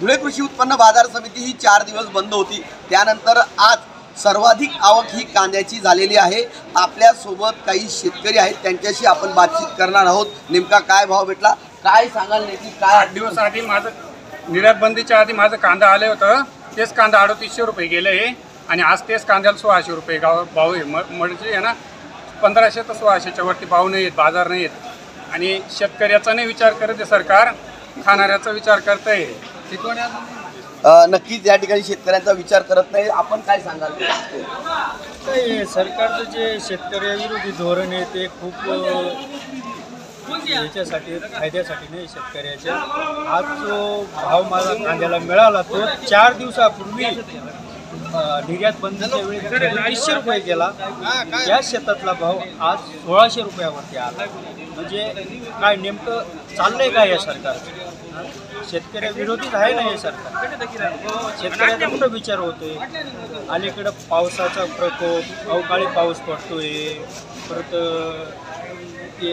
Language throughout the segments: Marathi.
धुळे कृषी उत्पन्न बाजार समिती ही 4 दिवस बंद होती। त्यानंतर आज सर्वाधिक आवक ही कांद्याची झालेली आहे। आपल्या सोबत काही शेतकरी आहेत, त्यांच्याशी आपण बातचीत करणार आहोत। नेमका काय भाव भेटला, काय सांगाल नेमकी काय? 8 दिवस आधी माझं निर्यात बंदीच्या आधी माझं कांदा आले होतं, तेच कांदा 3800 रुपये गेले आहे आणि आज तेच कांद्याला 1600 रुपये भाव आहे। म्हणजे आहे ना 1500 तर 1600च्या वरती भाव नाही आहेत, बाजार नाही आहेत आणि शेतकऱ्याचा नाही विचार करत आहे सरकार, खाणाऱ्याचा विचार करत आहे। नक्कीच या ठिकाणी शेतकऱ्यांचा विचार करत नाही। आपण काय सांगाल? सरकारचं जे शेतकऱ्याविरोधी धोरण आहे ते खूप याच्यासाठी फायद्यासाठी नाही शेतकऱ्याच्या। आज जो भाव मला कांद्याला मिळाला तो 4 दिवसापूर्वी निर्यात बंदीच्या वेळी 300 रुपये गेला, या शेतातला भाव आज 1600 रुपयावरती आला। म्हणजे काय नेमकं चाललंय काय या सरकारचं? शेतकऱ्याविरोधीच आहे ना हे सरकार। शेतकऱ्याचा कुठं विचार होतोय? अलीकडं पावसाचा प्रकोप, अवकाळी पाऊस पडतोय, परत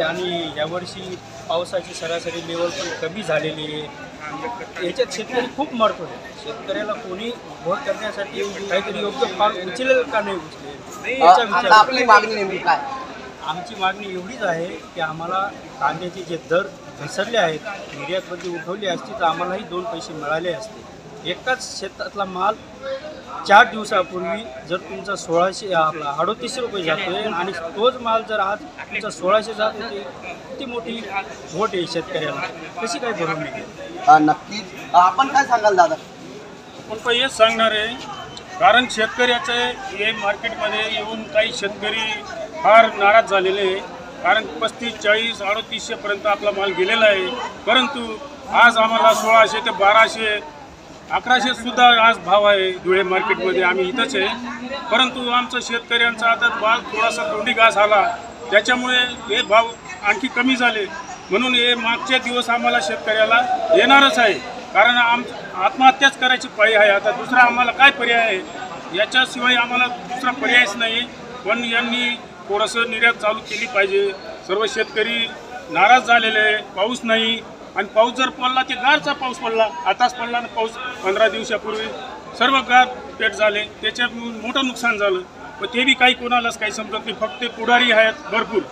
आणि यावर्षी पावसाची सरासरी लेवल पण कमी झालेली आहे। याच्यात शेतकरी खूप मरतोय। शेतकऱ्याला कोणी उभं करण्यासाठी काहीतरी योग्य पाऊल उचलेल का नाही उचलेल याचा विचार। आपली मागणी नेमकी काय? आमची मागणी एवढीच आहे की आम्हाला कांद्याचे जे दर घसरले आहेत, निर्यात बंदी उठवली असती तर आम्हालाही 2 पैसे मिळाले असते। एकाच शेतातला माल 4 दिवसापूर्वी जर तुमचा 3800 रुपये जातोय आणि तोच माल जर आज तुमचा 1600 जात होते, किती मोठी घोट आहे शेतकऱ्याला, कशी काय भरून निघेल? नक्कीच आपण काय सांगाल दादा? पण तो हेच सांगणार आहे, कारण शेतकऱ्याचे हे मार्केटमध्ये येऊन काही शेतकरी फार नाराज झालेले आहे। कारण 35, 40, 3800 पर्यंत आपला माल गेलेला आहे, परंतु आज आम्हाला 1600 ते 1200, 1100 सुद्धा आज भाव आहे धुळे मार्केटमध्ये। आम्ही इथंच आहे, परंतु आमचं शेतकऱ्यांचा आता माल थोडासा तोंडी घास आला, त्याच्यामुळे हे भाव आणखी कमी झाले। म्हणून हे मागचे दिवस आम्हाला शेतकऱ्याला येणारच आहे, कारण आत्महत्याच करायची पाळी आहे। आता दुसरा आम्हाला काय पर्याय आहे? याच्याशिवाय आम्हाला दुसरा पर्यायच नाही। पण यांनी थोडंसं निर्यात चालू केली पाहिजे। सर्व शेतकरी नाराज झालेले आहे, पाऊस नाही आणि पाऊस जर पडला ते गारचा पाऊस पडला, आताच पडला ना पाऊस 15 दिवसापूर्वी, सर्व गार पेट झाले, त्याच्यात मोठं नुकसान झालं। पण ते बी काही कोणालाच काही समजत नाही, फक्त पुढारी आहेत भरपूर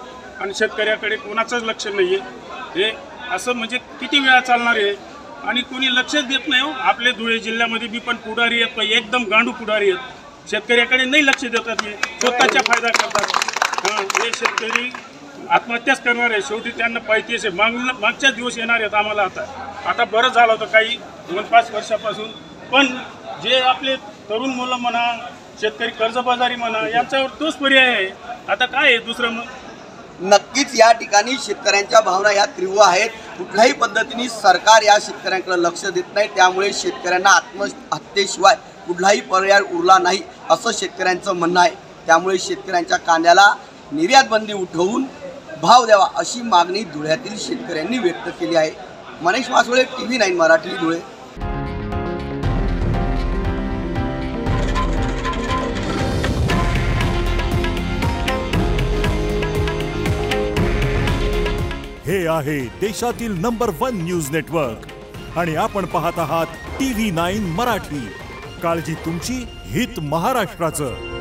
आणि शेतकऱ्याकडे कोणाचंच लक्ष नाही आहे। हे असं म्हणजे किती वेळा चालणार आहे आणि कोणी लक्षच देत नाही हो। आपले धुळे जिल्ह्यामध्ये बी पण पुढारी आहेत, पण एकदम गांडू पुढारी आहेत, शेतकऱ्याकडे नाही लक्ष देतात, हे स्वतःचा फायदा करतात। हे शेतकरी आत्महत्याच करणार आहे, शेवटी त्यांना पाहिजेच आहे। मागच्या दिवस येणार आहेत आम्हाला। आता बरं झालं होतं काही 2-5 वर्षापासून, पण जे आपले तरुण मुलं म्हणा, शेतकरी कर्जबाजारी म्हणा, यांच्यावर तोच पर्याय आहे। आता काय आहे दुसरं? मग नक्कीच या ठिकाणी शेतकऱ्यांच्या भावना या तीव्र आहेत। कुठल्याही पद्धतीने सरकार या शेतकऱ्यांकडे लक्ष देत नाही, त्यामुळे शेतकऱ्यांना आत्महत्येशिवाय कुठलाही पर्याय उरला नाही असं शेतकऱ्यांचं म्हणणं आहे। त्यामुळे शेतकऱ्यांच्या कांद्याला निर्यात बंदी उठवून भाव द्यावा अशी मागणी धुळ्यातील शेतकऱ्यांनी व्यक्त केली आहे। मनीष मासोळे, TV9 मराठी, धुळे। हे आहे देशातील नंबर 1 न्यूज नेटवर्क आणि आपण पाहत आहात TV9 मराठी। काळजी तुमची, हित महाराष्ट्राचं।